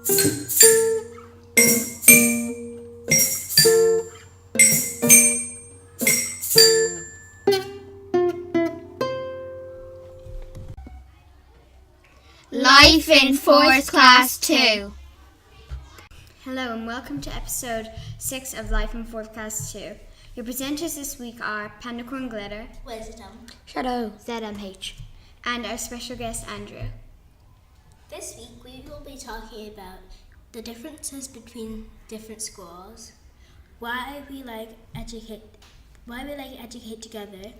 Life in 4th Class 2. Hello and welcome to episode 6 of Life in 4th Class 2. Your presenters this week are Pandacorn Glitter, Wisdom, Shadow, ZMH, and our special guest Andrew. This week we will be talking about the differences between different schools, why we like Educate Together,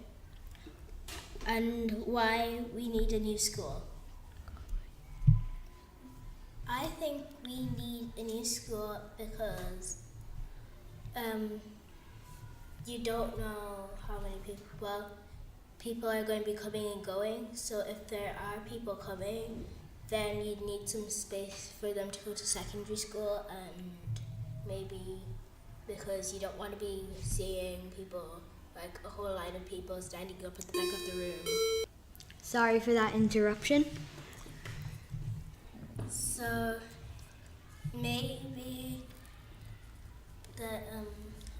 and why we need a new school. I think we need a new school because you don't know how many people are going to be coming and going. So if there are people coming, then you'd need some space for them to go to secondary school, and maybe because you don't want to be seeing people, like a whole line of people standing up at the back of the room. Sorry for that interruption. So maybe that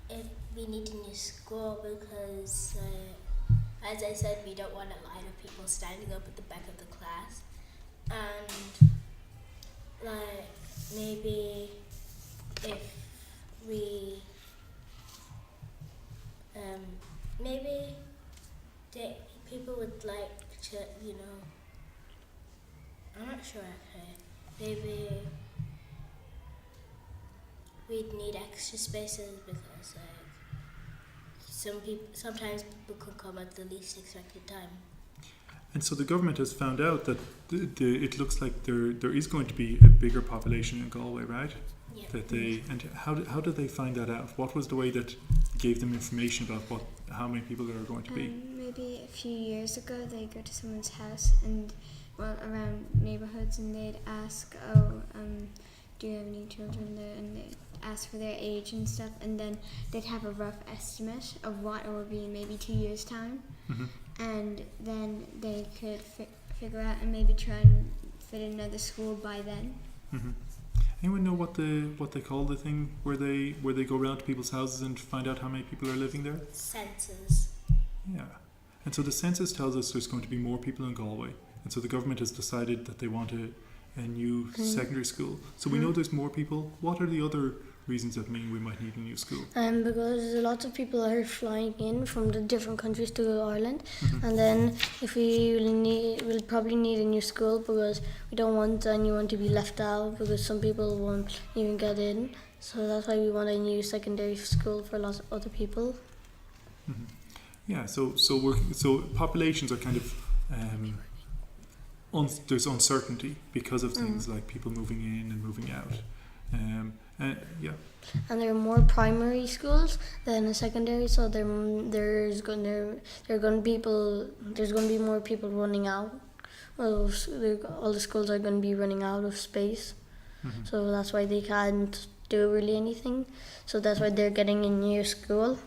if we need a new school because, as I said, we don't want a line of people standing up at the back of the class, and like maybe if we maybe people would like to, I'm not sure actually. Maybe we'd need extra spaces because sometimes people could come at the least expected time. And so the government has found out that it looks like there is going to be a bigger population in Galway, right? Yeah. How did they find that out? What was the way that gave them information about how many people there are going to be? Maybe a few years ago they go to someone's house and around neighborhoods, and they'd ask, do you have any children there? And they'd ask for their age and stuff, and then they'd have a rough estimate of what it would be in maybe 2 years' time. Mm-hmm. And then they could figure out and maybe try and fit another school by then. Mm-hmm. Anyone know what they call the thing where they go around to people's houses and find out how many people are living there? Census. Yeah. And so the census tells us there's going to be more people in Galway. And so the government has decided that they want a new secondary school. So we know there's more people. What are the other reasons that mean we might need a new school? Because lots of people are flying in from the different countries to Ireland, Mm-hmm. and then if we'll probably need a new school because we don't want anyone to be left out because some people won't even get in. So that's why we want a new secondary school for lots of other people. Mm-hmm. Yeah. So populations are kind of there's uncertainty because of things like people moving in and moving out. Yeah. And there are more primary schools than a secondary, so there's going to be more people running out. Well, all the schools are going to be running out of space, Mm-hmm. so that's why they can't do really anything. So that's why they're getting a new school,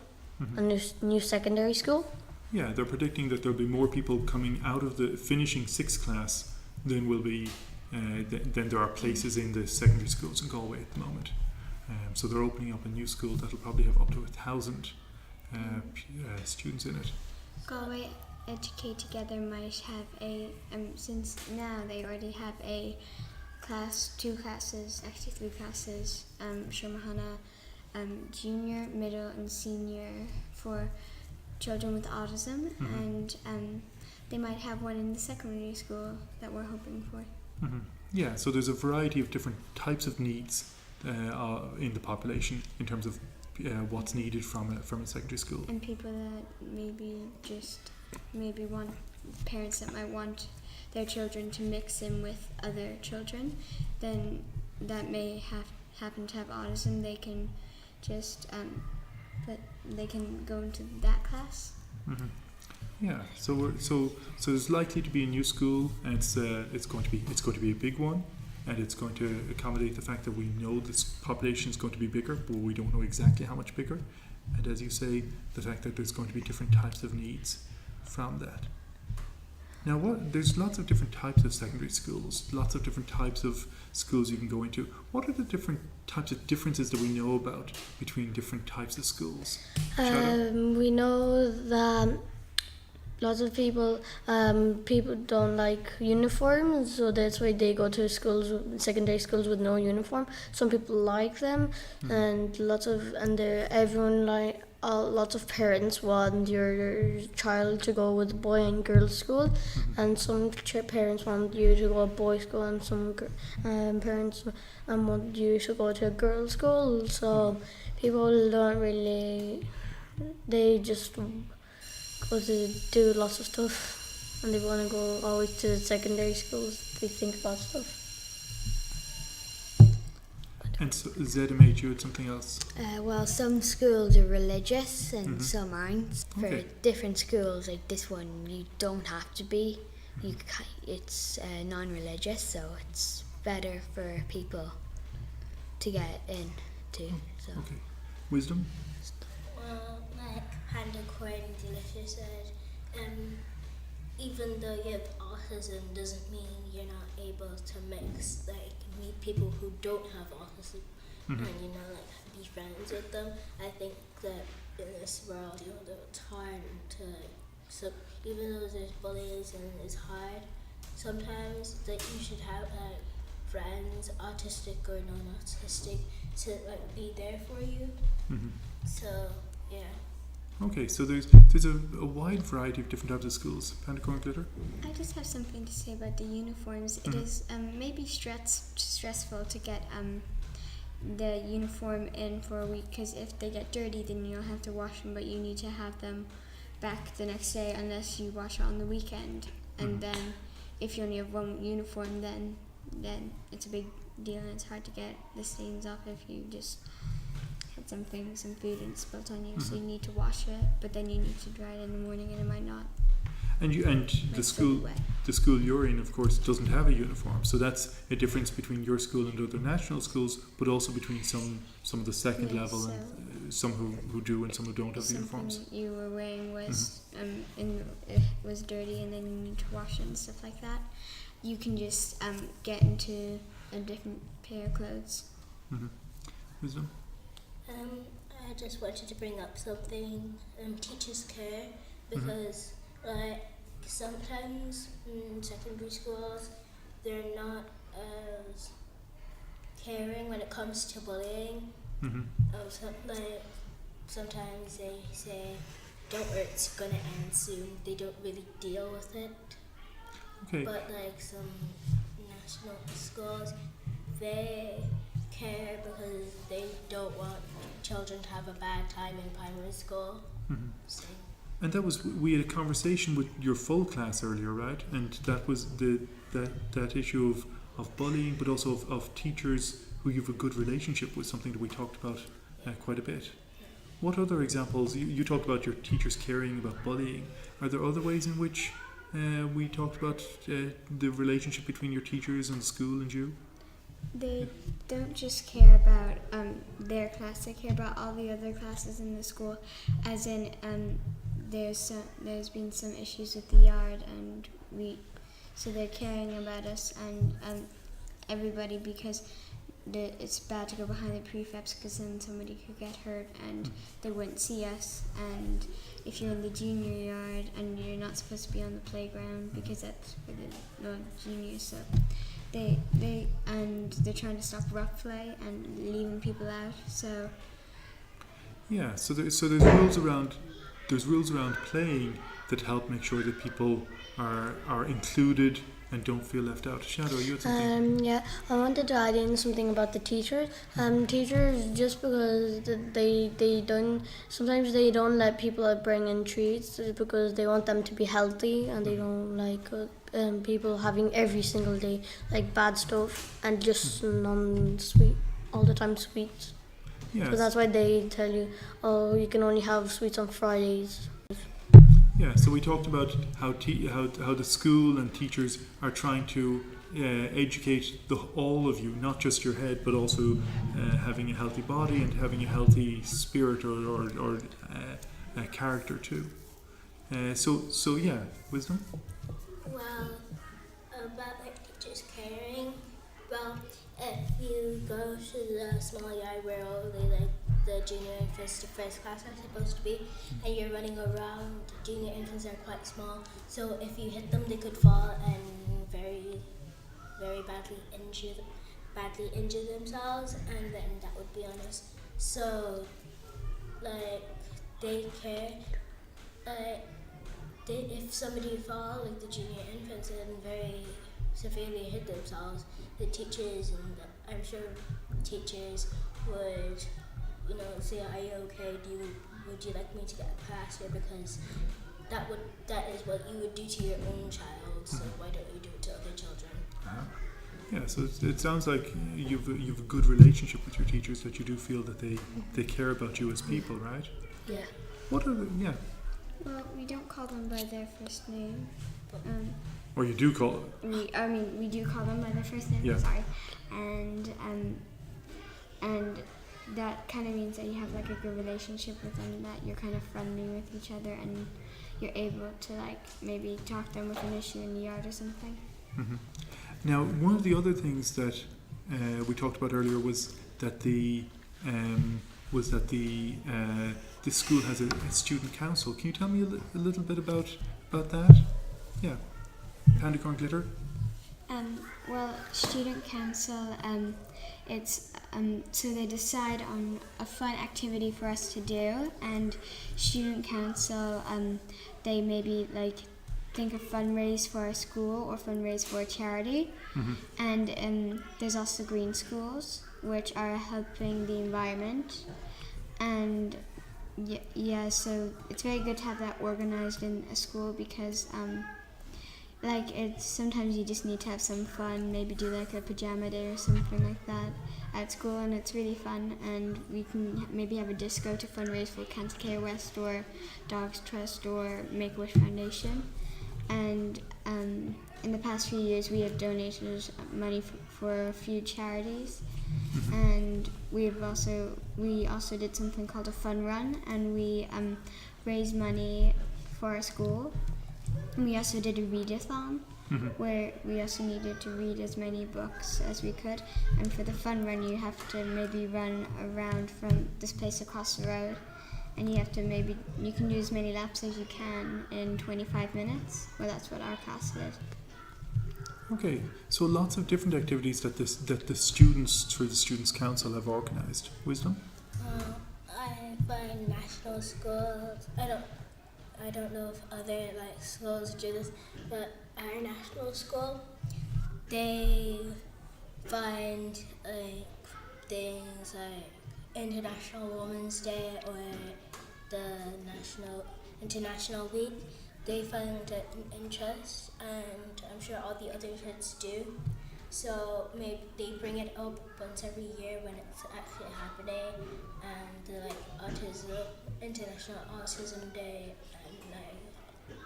Mm-hmm. a new secondary school. Yeah, they're predicting that there'll be more people coming out of the finishing 6th class than will be than there are places in the secondary schools in Galway at the moment. So they're opening up a new school that'll probably have up to 1,000 students in it. Galway Educate Together might have since now they already have a class, 2 classes, actually 3 classes, Shermahana, junior, middle and senior for children with autism, Mm-hmm. and they might have one in the secondary school that we're hoping for. Mm-hmm. Yeah, so there's a variety of different types of needs in the population in terms of what's needed from a secondary school. And people that maybe want parents that might want their children to mix in with other children, then that may happen to have autism. They can just but they can go into that class. Mm-hmm. Yeah, so there's likely to be a new school, and it's going to be a big one, and it's going to accommodate the fact that we know this population is going to be bigger, but we don't know exactly how much bigger. And as you say, the fact that there's going to be different types of needs from that. Now, there's lots of different types of secondary schools, lots of different types of schools you can go into. What are the different types of differences that we know about between different types of schools? Shadow? We know that lots of people don't like uniforms, so that's why they go to secondary schools with no uniform. Some people like them, and lots of parents want your child to go with boy and girl school, and some parents want you to go to boys school, and some parents want you to go to a girls school. So people don't really, they just go to do lots of stuff, and they want to go always to secondary schools. They think about stuff. And so, ZMH, you had something else? Well, some schools are religious and some aren't. For Okay. different schools, like this one, you don't have to be. It's non-religious, so it's better for people to get in too. So. Okay. Wisdom? Well, like Panda Coin Delicious said, even though you have autism doesn't mean you're not able to mix, like meet people who don't have autism and like be friends with them. I think that in this world, it's hard to so even though there's bullying and it's hard, sometimes that you should have like friends, autistic or non-autistic, to like be there for you. So yeah. Okay, so there's a wide variety of different types of schools. Pandacorn Glitter? I just have something to say about the uniforms. It is maybe stressful to get the uniform in for a week, because if they get dirty, then you'll have to wash them, but you need to have them back the next day unless you wash it on the weekend. And then if you only have one uniform, then it's a big deal, and it's hard to get the stains off if you just had some food and spilt on you. So you need to wash it, but then you need to dry it in the morning, and it might not. And the school you're in, of course, doesn't have a uniform. So that's a difference between your school and other national schools, but also between some of the second level and some who do and some who don't have uniforms. Something you were wearing was it was dirty, and then you need to wash it and stuff like that. You can just get into a different pair of clothes. Wisdom? I just wanted to bring up something, teachers care, because like sometimes in secondary schools they're not as caring when it comes to bullying. Sometimes they say, don't worry, it's gonna end soon. They don't really deal with it. Okay. But like some national schools, they care because they don't want children to have a bad time in primary school. So. And we had a conversation with your full class earlier, right? And that was that issue of bullying, but also of teachers who you have a good relationship with, something that we talked about quite a bit. What other examples? You talked about your teachers caring about bullying. Are there other ways in which we talked about the relationship between your teachers and the school and you? They don't just care about their class, they care about all the other classes in the school. As in, there's been some issues with the yard, and so they're caring about us and everybody, because it's bad to go behind the prefabs, because then somebody could get hurt and they wouldn't see us. And if you're in the junior yard and you're not supposed to be on the playground, because that's for the non-juniors, so they're trying to stop rough play and leaving people out. So yeah, so there's rules around playing that help make sure that people are included and don't feel left out. Shadow, you had something? Yeah, I wanted to add in something about the teachers. Teachers, just because sometimes they don't let people bring in treats because they want them to be healthy, and they don't like people having every single day like bad stuff and just non-sweet, all the time sweets. Yes. So that's why they tell you, oh, you can only have sweets on Fridays. Yeah, so we talked about how the school and teachers are trying to educate all of you, not just your head, but also having a healthy body and having a healthy spirit or character too. So yeah, Wisdom? Well, about like teachers caring. Well, if you go to the small yard where only like the junior infants to first class are supposed to be, and you're running around, junior infants are quite small. So if you hit them, they could fall and very badly injure themselves, and then that would be on us. So like they care. If somebody fall, like the junior infants, and very severely hit themselves, the teachers and I'm sure teachers would, say, "Are you okay? Would you like me to get a pass here? Because that is what you would do to your own child. So why don't you do it to other children?" Yeah, so it sounds like you've a good relationship with your teachers, that you do feel that they care about you as people, right? Yeah. What are yeah? Well, we don't call them by their first name. Or you do call We do call them by their first name. Yeah. Sorry, and that kind of means that you have like a good relationship with them, that you're kind of friendly with each other, and you're able to like maybe talk to them with an issue in the yard or something. Mm-hmm. Now, one of the other things that we talked about earlier was that the school has a student council. Can you tell me a little bit about that? Yeah, Pandacorn Glitter. Well, student council, it's so they decide on a fun activity for us to do, and student council, they maybe like think of fundraise for a school or fundraise for a charity. Mm-hmm. And there's also green schools, which are helping the environment, and yeah, so it's very good to have that organized in a school, because like it's sometimes you just need to have some fun, maybe do like a pajama day or something like that at school, and it's really fun. And we can maybe have a disco to fundraise for Cancer Care West or Dogs Trust or Make-A-Wish Foundation. And in the past few years we have donated money for a few charities. Mm-hmm. And we also did something called a fun run, and we raised money for our school. And we also did a readathon, Mm-hmm. where we also needed to read as many books as we could. And for the fun run, you have to maybe run around from this place across the road, and you can do as many laps as you can in 25 minutes. Well, that's what our class did. Okay, so lots of different activities that the students through the Students' Council have organised. Wisdom? I find national schools. I don't know if other like schools do this, but our national school, they find like things like International Women's Day or the International Week. They find it an interest, and I'm sure all the other kids do. So maybe they bring it up once every year when it's actually happening, and the like International Autism Day and like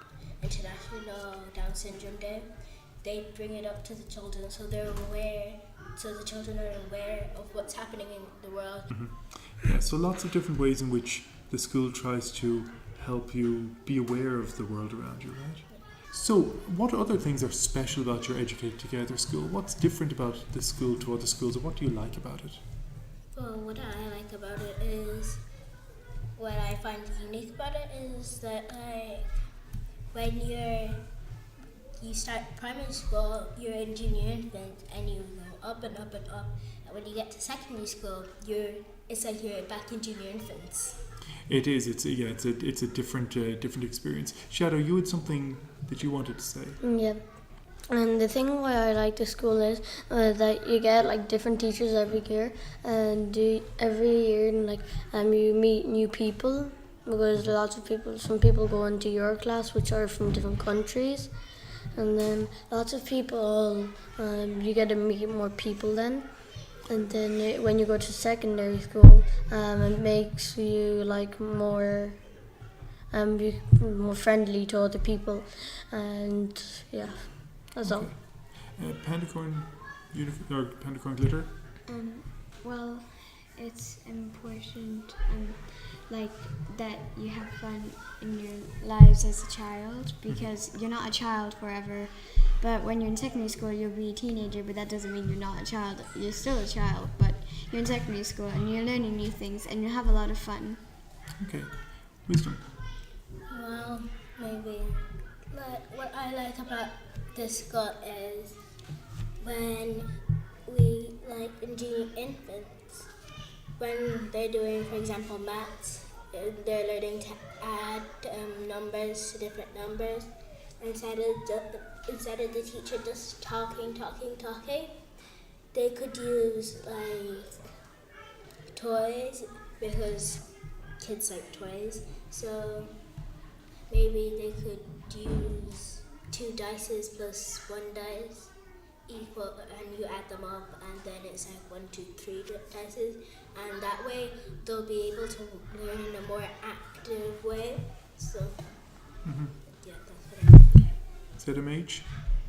International Down Syndrome Day. They bring it up to the children, so they're aware. So the children are aware of what's happening in the world. Mm-hmm. Yeah, so lots of different ways in which the school tries to help you be aware of the world around you, right? So, what other things are special about your Educate Together school? What's different about this school to other schools, and what do you like about it? Well, what I like about it is, what I find unique about it is that like when you start primary school, you're in junior infant, and you go up and up and up, and when you get to secondary school, it's like you're back in junior infants. It is. It's a different experience. Shadow, you had something that you wanted to say. Yeah. And the thing why I like the school is that you get like different teachers every year, and every year like you meet new people, because some people go into your class which are from different countries, and then lots of people you get to meet more people then. And then when you go to secondary school, it makes you like more friendly to other people, and yeah, that's all. Pandacorn Pandacorn Glitter. Well, it's important, like that you have fun in your lives as a child, because you're not a child forever. But when you're in secondary school, you'll be a teenager, but that doesn't mean you're not a child. You're still a child, but you're in secondary school and you're learning new things and you have a lot of fun. Okay. Wisdom. Well, maybe what I like about this school is when we like in junior infants, when they're doing, for example, maths, they're learning to add numbers to different numbers. Instead of the teacher just talking, they could use like toys, because kids like toys. So maybe they could use 2 dices plus 1 dice equal, and you add them up, and then it's like 1, 2, 3 dices, and that way they'll be able to learn in a more active way. So yeah, that's what I think. ZMH?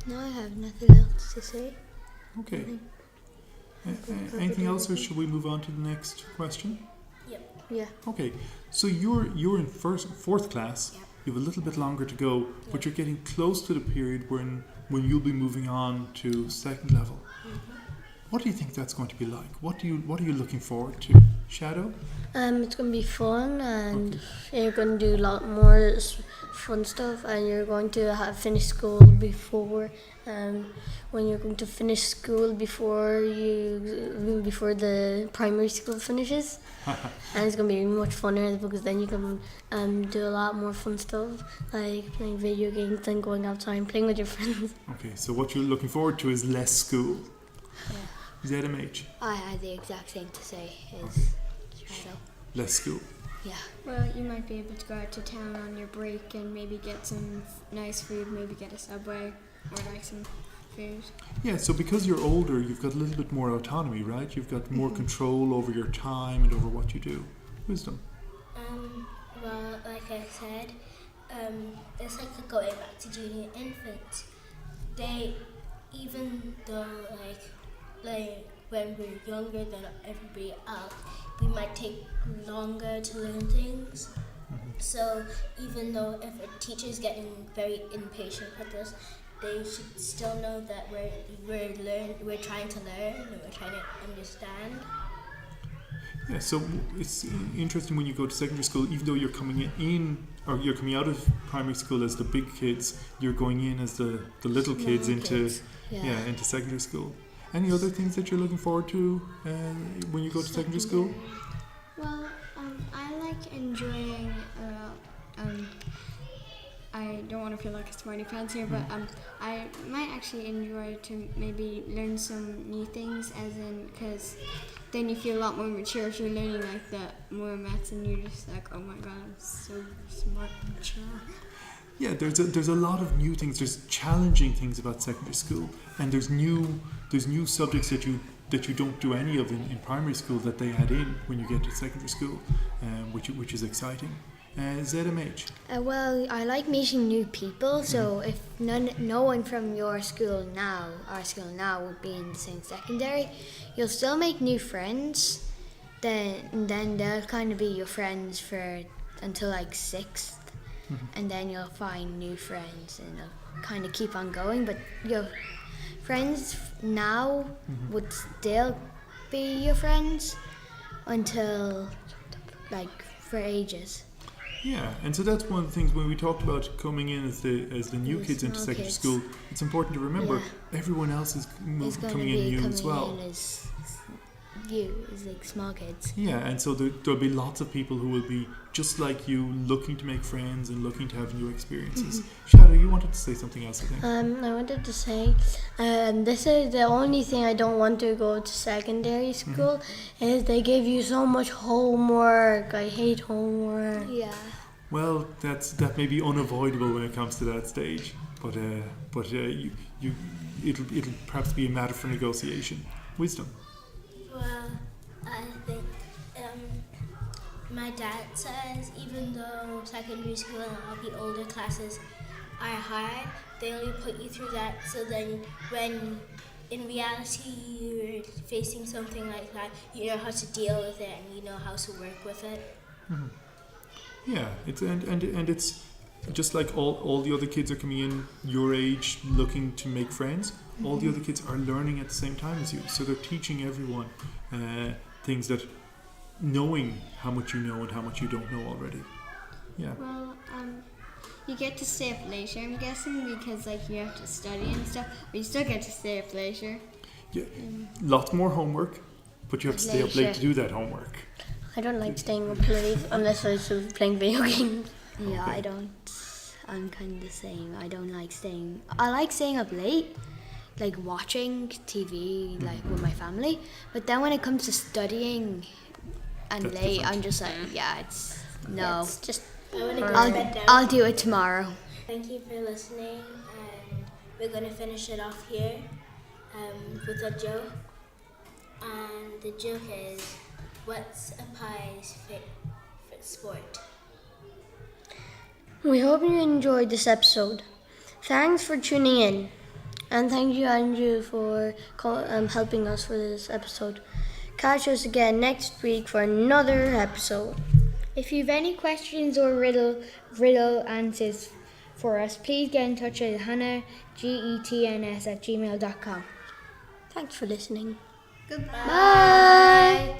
No, I have nothing else to say. Okay. Anything else, or should we move on to the next question? Yep. Yeah. Okay. So you're in fourth class. Yep. You have a little bit longer to go, but you're getting close to the period when you'll be moving on to second level. What do you think that's going to be like? What are you looking forward to? Shadow? It's gonna be fun, and you're gonna do a lot more fun stuff, and you're going to have finished school before. When you're going to finish school before the primary school finishes, and it's gonna be much funner because then you can do a lot more fun stuff, like playing video games and going outside and playing with your friends. Okay, so what you're looking forward to is less school. ZMH, I had the exact same to say as Shadow. less school. Yeah. Well, you might be able to go out to town on your break and maybe get some nice food, maybe get a Subway or like some food. Yeah, so because you're older, you've got a little bit more autonomy, right? You've got more control over your time and over what you do. Wisdom. Well, like I said, it's like going back to junior infants. They, even though like when we're younger than everybody else, we might take longer to learn things. So even though if a teacher's getting very impatient with us, they should still know that we're trying to learn and we're trying to understand. Yeah, so it's interesting when you go to secondary school, even though you're coming in or you're coming out of primary school as the big kids, you're going in as the little kids into into secondary school. Any other things that you're looking forward to when you go to secondary school? Well, I like enjoying. I don't want to feel like a smarty pants here, but I might actually enjoy to maybe learn some new things, as in, because then you feel a lot more mature if you're learning like the more maths, and you're just like, oh my god, I'm so smart and mature. Yeah, there's a lot of new things. There's challenging things about secondary school, and there's new subjects that you don't do any of in primary school that they add in when you get to secondary school, which is exciting. ZMH. Well, I like meeting new people. So if no one from your school now, our school now, would be in the same secondary, you'll still make new friends. Then they'll kind of be your friends for until like 6th, and then you'll find new friends, and it'll kind of keep on going. But your friends now would still be your friends until like for ages. Yeah, and so that's one of the things when we talked about coming in as the new kids into secondary school. It's important to remember everyone else is coming in new as well. As like small kids. Yeah, and so there'll be lots of people who will be just like you, looking to make friends and looking to have new experiences. Shadow, you wanted to say something else, I think. I wanted to say, this is the only thing I don't want to go to secondary school, is they give you so much homework. I hate homework. Yeah. Well, that may be unavoidable when it comes to that stage, but it'll perhaps be a matter for negotiation. Wisdom. Well, I think my dad says even though secondary school and all the older classes are hard, they only put you through that so then when in reality you're facing something like that, you know how to deal with it and you know how to work with it. Yeah, it's and it's just like all the other kids are coming in your age looking to make friends. All the other kids are learning at the same time as you, so they're teaching everyone things that knowing how much you know and how much you don't know already. Yeah. Well, you get to stay up later, I'm guessing, because like you have to study and stuff, but you still get to stay up later. Yeah, lots more homework, but you have to stay up late Later. to do that homework. I don't like staying up late unless I was playing video games. Yeah, Okay. I don't. I'm kind of the same. I don't like staying. I like staying up late, like watching TV, like with my family. But then when it comes to studying and That's late, different. I'm just like, yeah, it's no. It's just I want to go to bed now. I'll do it tomorrow. Thank you for listening, and we're going to finish it off here with a joke. And the joke is, what's a pie's favorite sport? We hope you enjoyed this episode. Thanks for tuning in. And thank you, Andrew, for helping us for this episode. Catch us again next week for another episode. If you have any questions or riddle answers for us, please get in touch with Hannah, GETNS@gmail.com. Thanks for listening. Goodbye. Bye.